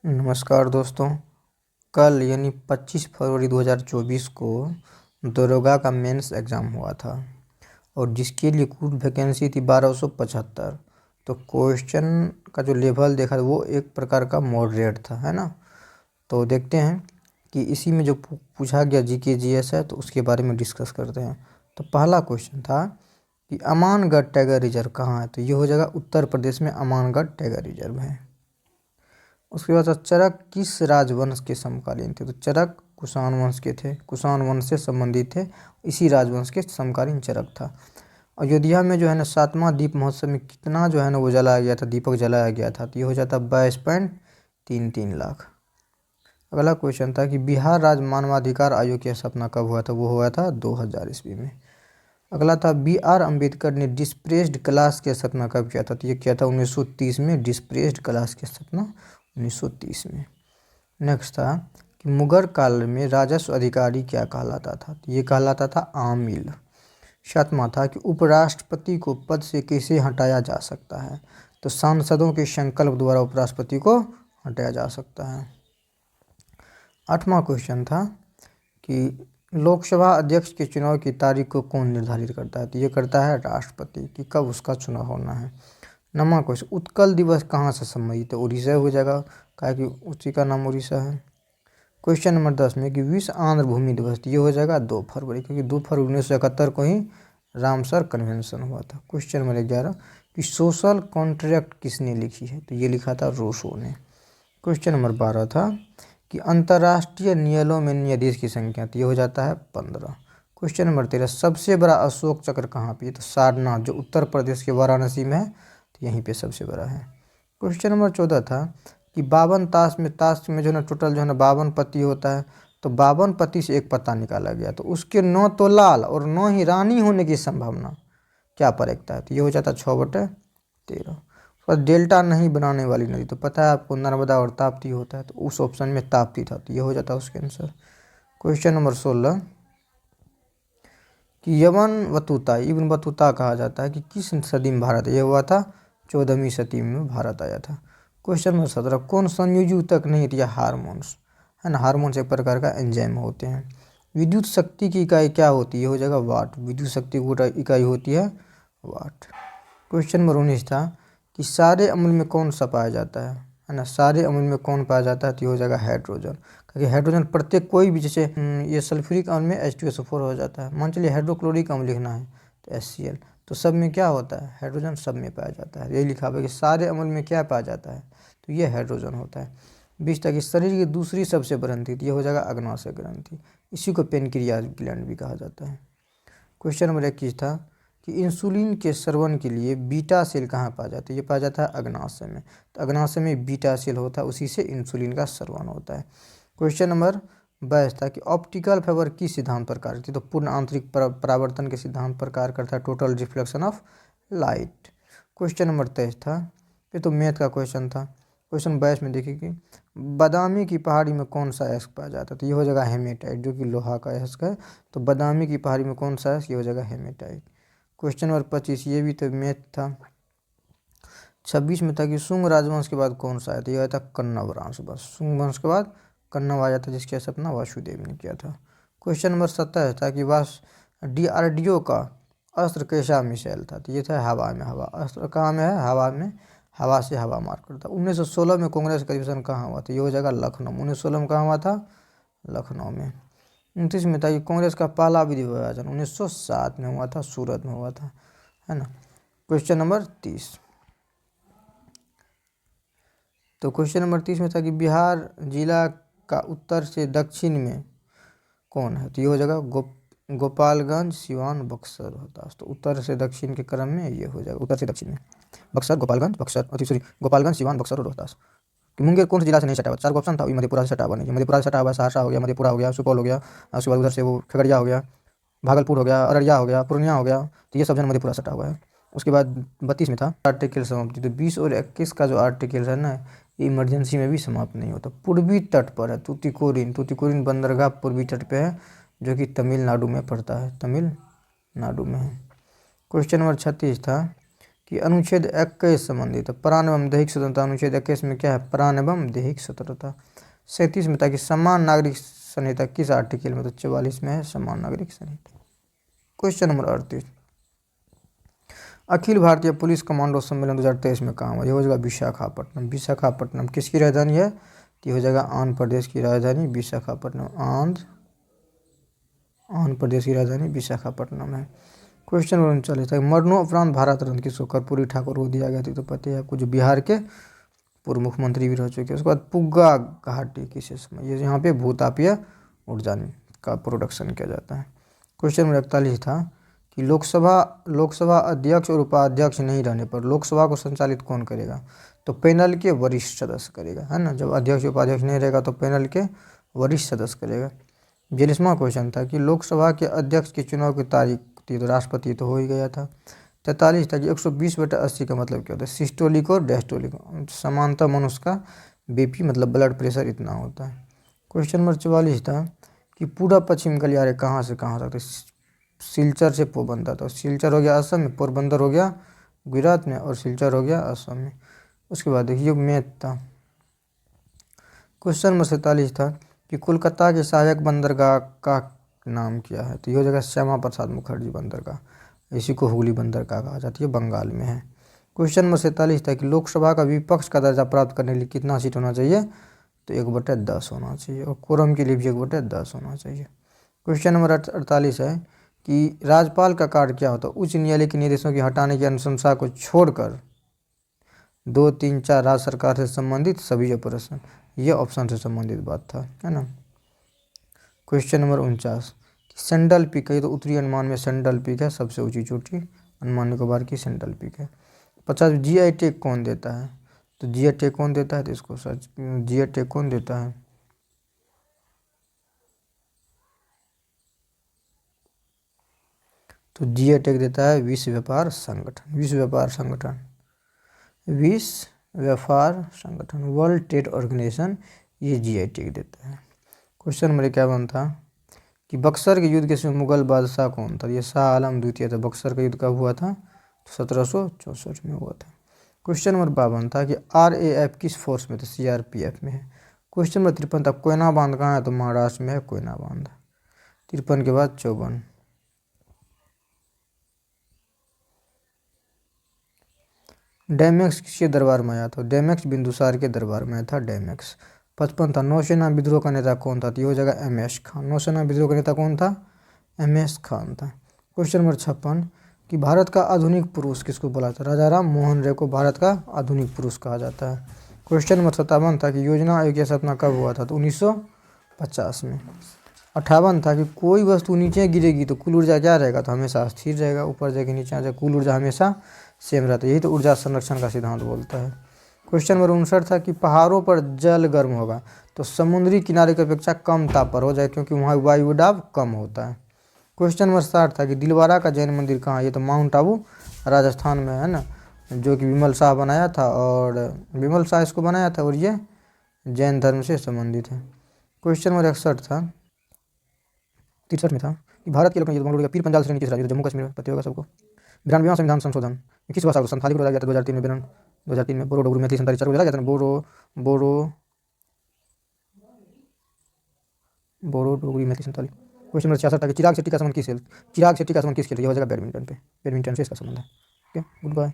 नमस्कार दोस्तों। कल यानी 25 फरवरी 2024 को दरोगा का मेंस एग्ज़ाम हुआ था और जिसके लिए कुल वैकेंसी थी 1275। तो क्वेश्चन का जो लेवल देखा वो एक प्रकार का मॉडरेट था, है ना। तो देखते हैं कि इसी में जो पूछा गया जीके जीएस है तो उसके बारे में डिस्कस करते हैं। तो पहला क्वेश्चन था कि अमानगढ़ टाइगर रिजर्व कहाँ है। तो ये हो जाएगा उत्तर प्रदेश में अमानगढ़ टाइगर रिजर्व है। उसके बाद चरक किस राजवंश के समकालीन थे। तो चरक कुषाण वंश के थे, कुषाण वंश से संबंधित थे, इसी राजवंश के समकालीन चरक था। अयोध्या में जो है ना 7वां दीप महोत्सव में कितना जो है ना वो जलाया गया था, दीपक जलाया गया था। तो ये हो जाता 22.33 लाख। अगला क्वेश्चन था कि बिहार राज्य मानवाधिकार आयोग की स्थापना कब हुआ था। वो हुआ था 2000 ईस्वी में। अगला था BR अम्बेडकर ने डिस्प्रेस्ड क्लास की स्थापना कब किया था। तो ये किया था 1930 में, डिस्प्रेस्ड क्लास की स्थापना 1930 में। नेक्स्ट था कि मुगल काल में राजस्व अधिकारी क्या कहलाता था। तो ये कहलाता था आमिल। सातवां था कि उपराष्ट्रपति को पद से कैसे हटाया जा सकता है। तो सांसदों के संकल्प द्वारा उपराष्ट्रपति को हटाया जा सकता है। आठवां क्वेश्चन था कि लोकसभा अध्यक्ष के चुनाव की तारीख को कौन निर्धारित करता है। तो ये करता है राष्ट्रपति कि कब उसका चुनाव होना है। नौवां क्वेश्चन उत्कल दिवस कहाँ से संबंधित है। उड़ीसा हो जाएगा, क्या कि उसी का नाम उड़ीसा है। क्वेश्चन नंबर 10 में कि विश्व आंध्र भूमि दिवस, ये हो जाएगा 2 फरवरी, क्योंकि 2 फरवरी 1971 को ही रामसर कन्वेंशन हुआ था। क्वेश्चन नंबर 11 कि सोशल कॉन्ट्रैक्ट किसने लिखी है। तो ये लिखा था रूसो ने। क्वेश्चन नंबर 12 था कि अंतर्राष्ट्रीय न्यायालयों में न्यायाधीश की संख्या। तो ये हो जाता है 15। क्वेश्चन नंबर 13 सबसे बड़ा अशोक चक्र कहाँ पे है। तो सारनाथ, जो उत्तर प्रदेश के वाराणसी में है, तो यहीं पे सबसे बड़ा है। क्वेश्चन नंबर 14 था कि 52 ताश में जो है ना टोटल जो है ना 52 पत्ती होता है। तो 52 पत्ती से एक पत्ता निकाला गया, तो उसके 9 तो लाल और 9 ही रानी होने की संभावना क्या परखता है। तो ये हो जाता है 6/13। और डेल्टा नहीं बनाने वाली नदी, तो पता है आपको नर्मदा और ताप्ती होता है, तो उस ऑप्शन में ताप्ती था, तो ये हो जाता है उसके आंसर। क्वेश्चन नंबर 16 कि यवन बतूता, इब्न बतूता कहा जाता है कि किस सदी में भारत, ये हुआ था 14वीं सदी में भारत आया था। क्वेश्चन नंबर 17 कौन संयोजक नहीं दिया हार्मोन्स, है ना। हार्मोन्स एक प्रकार का एंजाइम होते हैं। विद्युत शक्ति की इकाई क्या होती है। ये हो जाएगा वाट। विद्युत शक्ति की इकाई होती है वाट। क्वेश्चन नंबर 19 था कि सारे अम्ल में कौन सा पाया जाता है ना। सारे अम्ल में कौन पाया जाता है। तो ये हो जाएगा हाइड्रोजन, क्योंकि हाइड्रोजन प्रत्येक कोई भी, जैसे ये सल्फ्यूरिक अम्ल में H2SO4 हो जाता है। मान चलिए हाइड्रोक्लोरिक अम्ल लिखना है तो HCl। तो सब में क्या होता है, हाइड्रोजन सब में पाया जाता है। यही लिखा हुआ है कि सारे अम्ल में क्या पाया जाता है, तो ये हाइड्रोजन होता है। 20 तक शरीर की दूसरी सबसे ग्रंथि, तो ये हो जाएगा अग्नाशय ग्रंथि। इसी को पेनक्रियाज ग्लैंड भी कहा जाता है। क्वेश्चन नंबर 21 था कि इंसुलिन के स्रवण के लिए बीटा सेल कहाँ पाया जाता है। ये पाया जाता है अग्नाशय में। तो अग्नाशय में बीटा सेल होता है, उसी से इंसुलिन का स्रवण होता है। क्वेश्चन नंबर 22 था कि ऑप्टिकल फाइबर किस सिद्धांत पर कार्य करती है। तो पूर्ण आंतरिक परावर्तन के सिद्धांत पर कार्य करता है, total reflection of light. Question number 23 था, ये तो मैथ का क्वेश्चन था। क्वेश्चन 22 में देखिए कि बादामी की पहाड़ी में कौन सा अयस्क पाया जाता है। तो ये हो जाएगा हेमेटाइट, जो कि लोहा का अयस्क है। तो बादामी की पहाड़ी में कौन सा अयस्क, ये हो जाएगा हेमेटाइट। क्वेश्चन नंबर 25, ये भी तो मैथ था। 26 में था कि शुंग राजवंश के बाद कौन सा है। तो यह था कन्नव राजवंश। शुंग वंश के बाद कन्नव आ जाता है, जिसकी स्थापना वासुदेव ने किया था। क्वेश्चन नंबर 27 था कि DRDO का अस्त्र कैसा मिसाइल था। तो ये था हवा में। हवा अस्त्र कहाँ में है, हवा में, हवा से हवा मार करता। 1916 में कांग्रेस का अधिवेशन कहाँ हुआ था। ये हो जाएगा लखनऊ। 1916 में कहाँ हुआ था, लखनऊ में। 29 में था कि कांग्रेस का पहला विभाजन 1907 में हुआ था, सूरत में हुआ था, है ना। क्वेश्चन नंबर 30, तो क्वेश्चन नंबर 30 में था कि बिहार जिला का उत्तर से दक्षिण में कौन है। तो ये हो जाएगा गोपालगंज, सिवान, बक्सर होता है। तो उत्तर से दक्षिण के क्रम में ये हो जाएगा, उत्तर से दक्षिण में बक्सर, गोपालगंज, बक्सर, सॉरी गोपालगंज, सिवान, बक्सर और रोहतास। कि मुंगेर कौन से जिला से नहीं सटा हुआ। 4 ऑप्शन था, वही मधेपुरा से सटा हुआ नहीं। मधेपुरा से सटा हुआ सहरसा हो गया, मधेपुरा हो गया, सुपौल हो गया, उसके बाद उधर से वो खगड़िया हो गया, भागलपुर हो गया, अररिया हो गया, पूर्णिया हो गया। तो ये सब जन मधेपुरा सटा हुआ है। उसके बाद 32 में था आर्टिकल समाप्ति। तो 20 और 21 का जो आर्टिकल है ना, ये इमरजेंसी में भी समाप्त नहीं होता। पूर्वी तट पर है तूतीकोरिन। तूतीकोरिन बंदरगाह पूर्वी तट पे है, जो कि तमिलनाडु में पड़ता है, तमिलनाडु में है। क्वेश्चन नंबर 36 था कि अनुच्छेद 21 संबंधित है, प्राण एवं दैहिक स्वतंत्रता। अनुच्छेद 21 में क्या है? प्राण एवं दैहिक स्वतंत्रता। 37 में था कि समान नागरिक संहिता किस आर्टिकल में? तो 44 में है समान नागरिक संहिता। Question number 38, Akhil Bharatiya police commando सम्मेलन 2023 में कहाँ हुआ? ये हो जाएगा विशाखापट्टनम। विशाखापट्टनम किसकी राजधानी है? तो ये हो जाएगा आंध्र प्रदेश की राजधानी विशाखापट्टनम। आंध्र प्रदेश की राजधानी विशाखापट्टनम है। क्वेश्चन नंबर 39 है, मरणोपरांत भारत रत्न किसको? कर्पूरी ठाकुर को दिया गया था। तो पता है आपको, जो बिहार के पूर्व मुख्यमंत्री भी रह चुके हैं। उसके बाद पुग्गा घाटी किसे समय? ये यहाँ पे भूतापीय ऊर्जा का प्रोडक्शन किया जाता है। क्वेश्चन नंबर 41 था कि लोकसभा अध्यक्ष और उपाध्यक्ष नहीं रहने पर लोकसभा को संचालित कौन करेगा? तो पैनल के वरिष्ठ सदस्य करेगा, है ना। जब अध्यक्ष उपाध्यक्ष नहीं रहेगा तो पैनल के वरिष्ठ सदस्य करेगा। 42वां क्वेश्चन था कि लोकसभा के अध्यक्ष के चुनाव की तारीख थी, तो राष्ट्रपति तो हो ही गया था। 43 था कि 120/80 का मतलब क्या होता है? सिस्टोलिक और डायस्टोलिक। समानता मनुष्य का बीपी मतलब ब्लड प्रेशर इतना होता है। क्वेश्चन नंबर 44 था कि पूरा पश्चिम गलियारे कहाँ से कहाँ तक? सिलचर से पोरबंदर। तो सिलचर हो गया असम में, पोरबंदर हो गया गुजरात में, और सिलचर हो गया असम में। उसके बाद देखिए मैथ था। क्वेश्चन नंबर 47 था कि कोलकाता के सहायक बंदरगाह का नाम क्या है? तो ये हो जाएगा श्यामा प्रसाद मुखर्जी बंदरगाह। इसी को हुगली बंदरगाह कहा जाती है, बंगाल में है। क्वेश्चन नंबर 47 था कि लोकसभा का विपक्ष का दर्जा प्राप्त करने के लिए कितना सीट होना चाहिए? तो 1/10 होना चाहिए, और कोरम के लिए भी 1/10 होना चाहिए। क्वेश्चन नंबर 48 है कि राज्यपाल का कार्य क्या होता है? उच्च न्यायालय के निर्देशों की हटाने की अनुशंसा को छोड़कर 2, 3, 4 राज्य सरकार से संबंधित सभी ऑपरेशन। ये ऑप्शन से संबंधित बात था, है ना। क्वेश्चन नंबर 49, सेंडल पीक है, तो उत्तरी अंडमान में सेंडल पीक है, सबसे ऊंची चोटी अंडमान निकोबार की सेंडल पीक है। 50 जीआई टैग कौन देता है? तो जीआई टैग कौन देता है? तो इसको सर्च, जीआई टैग कौन देता है? तो जीआई टैग देता है विश्व व्यापार संगठन। विश्व व्यापार संगठन, विश्व व्यापार संगठन, वर्ल्ड ट्रेड ऑर्गेनाइजेशन, ये जीआई टैग देता है। क्वेश्चन नंबर 51 था कि बक्सर के युद्ध के समय मुगल बादशाह कौन था? ये शाह आलम द्वितीय था। बक्सर का युद्ध कब हुआ था? 1764 में हुआ था। क्वेश्चन नंबर 52 था कि RAF किस फोर्स में? तो CRPF में है। क्वेश्चन नंबर 53 था कोयना बांध कहाँ है? तो महाराष्ट्र में है कोयना बांध। 53 के बाद 54, डैमेक्स किसके दरबार में आया था? डैमेक्स बिंदुसार के दरबार में आया था डैमेक्स। 55 था नौसेना विद्रोह का नेता कौन था? तो ये हो जाएगा MS खान। नौसेना विद्रोह का नेता कौन था? MS खान था। क्वेश्चन नंबर 56 कि भारत का आधुनिक पुरुष किसको बोला था? राजा राम मोहन राय को भारत का आधुनिक पुरुष कहा जाता है। क्वेश्चन नंबर 57 था कि योजना आयोग की स्थापना कब हुआ था? तो 1950 में। 58 था कि कोई वस्तु नीचे गिरेगी तो कुल ऊर्जा क्या रहेगा? तो हमेशा स्थिर रहेगा। ऊपर जाके नीचे आ जाए, कुल ऊर्जा हमेशा सेम रहता है। यही तो ऊर्जा संरक्षण का सिद्धांत बोलता है। क्वेश्चन नंबर 59 था कि पहाड़ों पर जल गर्म होगा तो समुद्री किनारे की अपेक्षा कम ताप पर हो जाए, क्योंकि वहाँ वायु दाब कम होता है। क्वेश्चन नंबर 60 था कि दिलवारा का जैन मंदिर कहाँ है? ये तो माउंट आबू राजस्थान में है ना, जो कि विमल शाह बनाया था, और विमल शाह इसको बनाया था, और ये जैन धर्म से संबंधित है। क्वेश्चन नंबर 61 था, 63 में था कि भारत के लोकतंत्र मंगलोर का पीर पंजाल श्रेणी किस राज्य? जम्मू कश्मीर में, पता होगा सबको। 92वां संविधान संशोधन किस भाषा को? संथाली को बोला गया था 2003 में, 2003 में। बोरो, डोगरी, मैथिली, संताली चार को बोला गया था। बोरो, डोगरी, मैथिली, संताली। क्वेश्चन नंबर 66 था कि चिराग शेट्टी का संबंध किस खेल? चिराग शेट्टी का संबंध किस खेल? ये हो जाएगा बैडमिंटन पे, बैडमिंटन से इसका संबंध है। Okay, good bye.